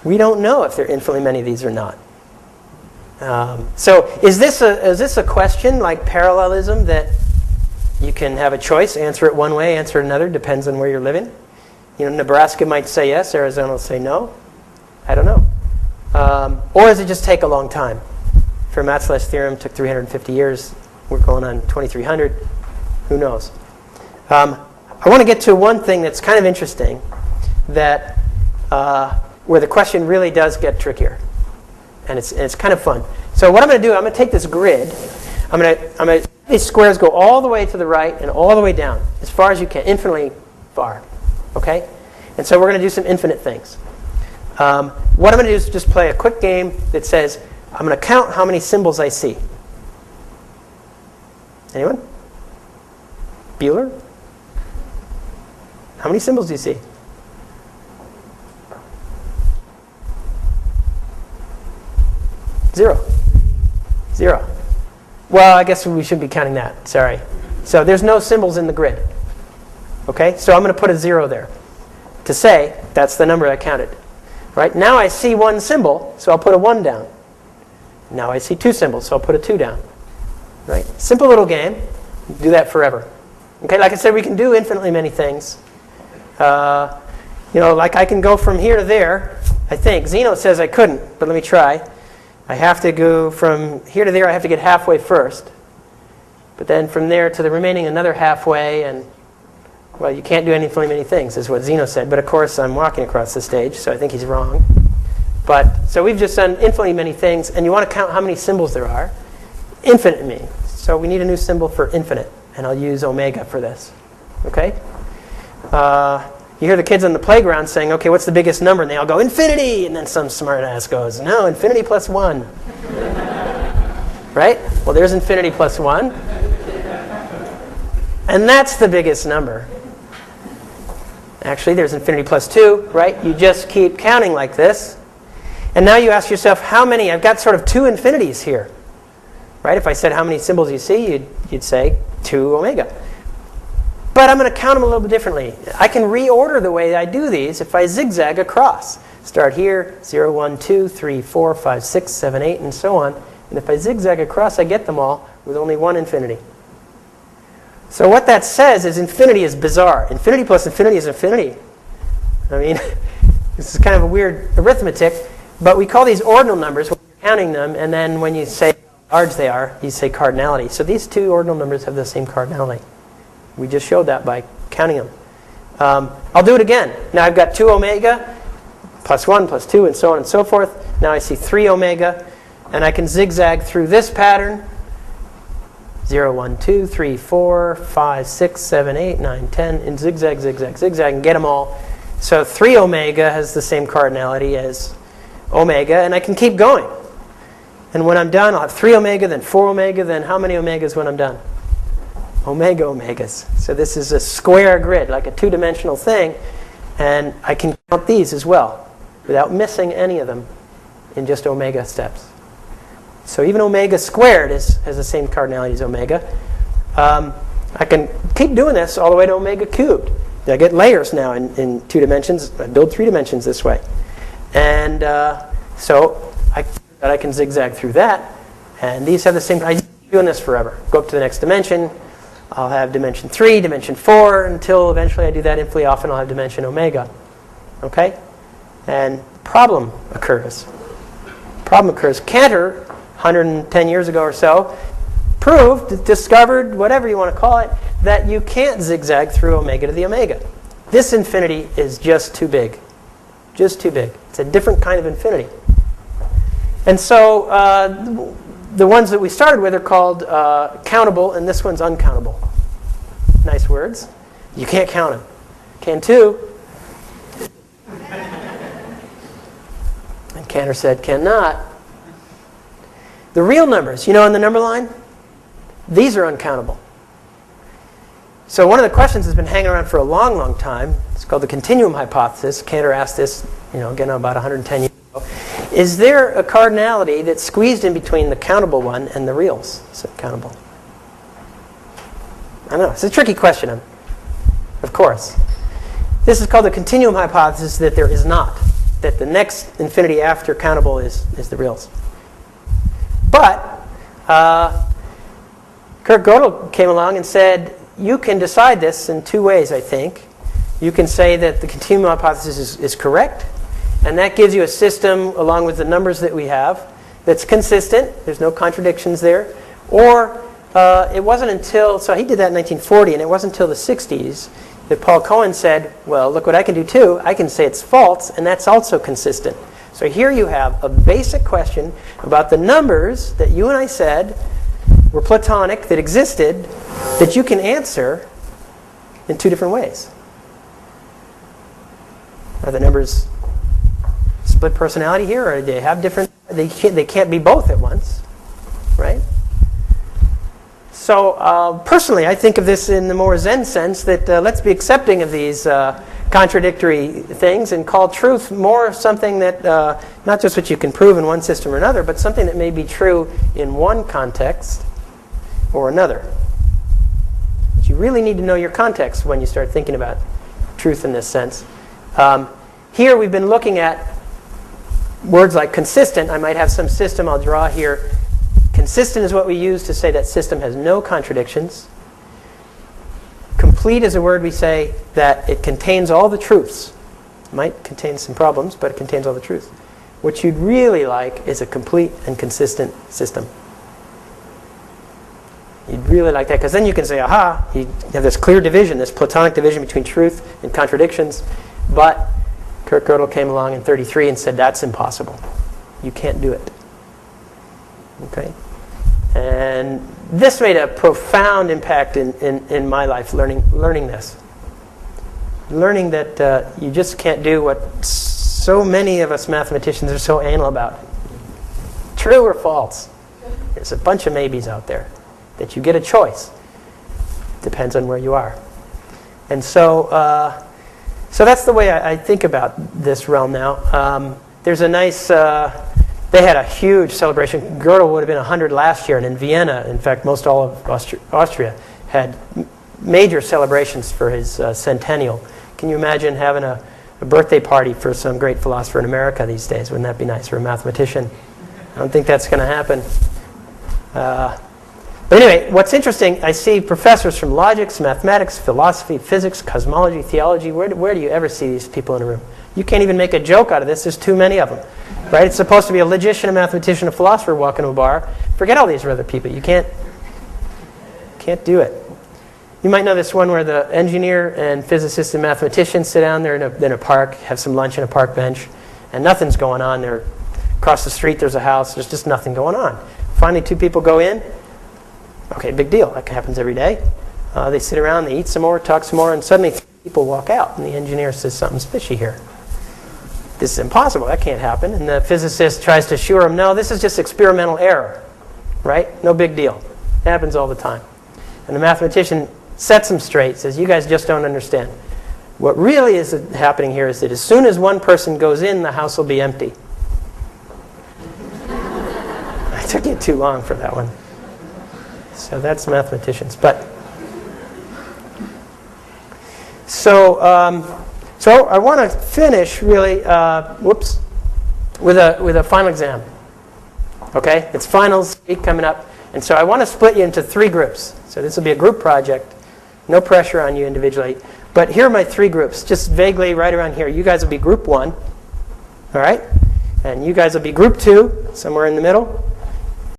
We don't know if there are infinitely many of these or not. So is this a question like parallelism that you can have a choice, answer it one way, answer it another, depends on where you're living? Nebraska might say yes, Arizona will say no. I don't know. Or does it just take a long time? Fermat's theorem took 350 years. We're going on 2,300. Who knows? I want to get to one thing that's kind of interesting, that where the question really does get trickier, and it's kind of fun. So what I'm going to do, I'm going to take this grid. I'm going to these squares go all the way to the right and all the way down, as far as you can, infinitely far. Okay? And so we're going to do some infinite things. What I'm going to do is just play a quick game that says, I'm going to count how many symbols I see. Anyone? Bueller? How many symbols do you see? 0. 0. Well, I guess we shouldn't be counting that. Sorry. So there's no symbols in the grid. Okay? So I'm going to put a 0 there to say that's the number I counted. Right? Now I see one symbol, so I'll put a 1 down. Now I see 2 symbols, so I'll put a 2 down. Right? Simple little game. Do that forever. Okay? Like I said, we can do infinitely many things. Like I can go from here to there, I think. Zeno says I couldn't, but let me try. I have to go from here to there. I have to get halfway first. But then from there to the remaining another halfway. And, well, you can't do infinitely many things, is what Zeno said. But, of course, I'm walking across the stage, so I think he's wrong. So we've just done infinitely many things. And you want to count how many symbols there are. Infinite means. So we need a new symbol for infinite. And I'll use omega for this. Okay? You hear the kids on the playground saying, okay, what's the biggest number? And they all go, infinity! And then some smart ass goes, no, infinity plus 1. Right? Well, there's infinity plus 1. And that's the biggest number. Actually, there's infinity plus 2, right? You just keep counting like this. And now you ask yourself, how many? I've got sort of 2 infinities here. Right? If I said how many symbols you see, you'd say 2 omega. But I'm going to count them a little bit differently. I can reorder the way I do these if I zigzag across. Start here, 0, 1, 2, 3, 4, 5, 6, 7, 8, and so on. And if I zigzag across, I get them all with only one infinity. So what that says is infinity is bizarre. Infinity plus infinity is infinity. I mean, this is kind of a weird arithmetic, but we call these ordinal numbers when you're counting them, and then when you say how large they are, you say cardinality. So these 2 ordinal numbers have the same cardinality. We just showed that by counting them. I'll do it again. Now I've got 2 omega, plus 1, plus 2, and so on and so forth. Now I see 3 omega, and I can zigzag through this pattern. 0, 1, 2, 3, 4, 5, 6, 7, 8, 9, 10, and zigzag, zigzag, zigzag, and get them all. So 3 omega has the same cardinality as omega, and I can keep going. And when I'm done, I'll have 3 omega, then 4 omega, then how many omegas when I'm done? Omega omegas. So this is a square grid, like a 2-dimensional thing. And I can count these as well, without missing any of them in just omega steps. So even omega squared has the same cardinality as omega. I can keep doing this all the way to omega cubed. I get layers now in 2 dimensions. I build 3 dimensions this way. And so I can zigzag through that. And these have the same. I'm doing this forever. Go up to the next dimension. I'll have dimension 3, dimension 4, until eventually I do that infinitely often. I'll have dimension omega. Okay? And problem occurs. Cantor, 110 years ago or so, discovered, whatever you want to call it, that you can't zigzag through omega to the omega. This infinity is just too big. Just too big. It's a different kind of infinity. And so the ones that we started with are called countable, and this one's uncountable. Nice words. You can't count them. Can too. And Cantor said, cannot. The real numbers, in the number line, these are uncountable. So one of the questions that's been hanging around for a long, long time, it's called the continuum hypothesis. Cantor asked this, again, about 110 years ago. Is there a cardinality that's squeezed in between the countable one and the reals? So countable. I know, it's a tricky question, of course. This is called the continuum hypothesis, that there is not. that the next infinity after countable is the reals. But Kurt Gödel came along and said, you can decide this in two ways, I think. You can say that the continuum hypothesis is correct, and that gives you a system along with the numbers that we have that's consistent. There's no contradictions there. Or it wasn't until, so he did that in 1940, and it wasn't until the 60s that Paul Cohen said, well, look what I can do too. I can say it's false, and that's also consistent. So here you have a basic question about the numbers that you and I said were Platonic, that existed, that you can answer in two different ways. Are the numbers split personality here, or do they have different? They can't be both at once, right? So personally, I think of this in the more Zen sense that let's be accepting of these contradictory things and call truth more something that not just what you can prove in one system or another, but something that may be true in one context or another. But you really need to know your context when you start thinking about truth in this sense. Here we've been looking at words like consistent. I might have some system I'll draw here. Consistent is what we use to say that system has no contradictions. Complete is a word we say that it contains all the truths. It might contain some problems, but it contains all the truths. What you'd really like is a complete and consistent system. You'd really like that, because then you can say, aha, you have this clear division, this Platonic division between truth and contradictions. But Kurt Gödel came along in 1933 and said, that's impossible. You can't do it. Okay? And this made a profound impact in my life, learning this. Learning that you just can't do what so many of us mathematicians are so anal about. True or false? There's a bunch of maybes out there. That you get a choice. Depends on where you are. And so that's the way I think about this realm now. There's a nice... They had a huge celebration. Gödel would have been 100 last year, and in Vienna, in fact, most all of Austria had major celebrations for his centennial. Can you imagine having a birthday party for some great philosopher in America these days? Wouldn't that be nice for a mathematician? I don't think that's going to happen. But anyway, what's interesting, I see professors from logics, mathematics, philosophy, physics, cosmology, theology. Where do you ever see these people in a room? You can't even make a joke out of this. There's too many of them. Right? It's supposed to be a logician, a mathematician, a philosopher walk into a bar. Forget all these other people. You can't do it. You might know this one where the engineer and physicist and mathematician sit down there in a park, have some lunch on a park bench, and nothing's going on. They're across the street, there's a house. There's just nothing going on. Finally, two people go in. Okay, big deal. That happens every day. They sit around, they eat some more, talk some more, and suddenly three people walk out. And the engineer says, something's fishy here. This is impossible. That can't happen. And the physicist tries to assure him, no, this is just experimental error. Right? No big deal. It happens all the time. And the mathematician sets him straight, says, you guys just don't understand. What really is happening here is that as soon as one person goes in, the house will be empty. I took you too long for that one. So that's mathematicians. But so I want to finish really, with a final exam. Okay, it's finals week coming up, and so I want to split you into three groups. So this will be a group project. No pressure on you individually. But here are my three groups, just vaguely right around here. You guys will be group 1, all right? And you guys will be group 2, somewhere in the middle.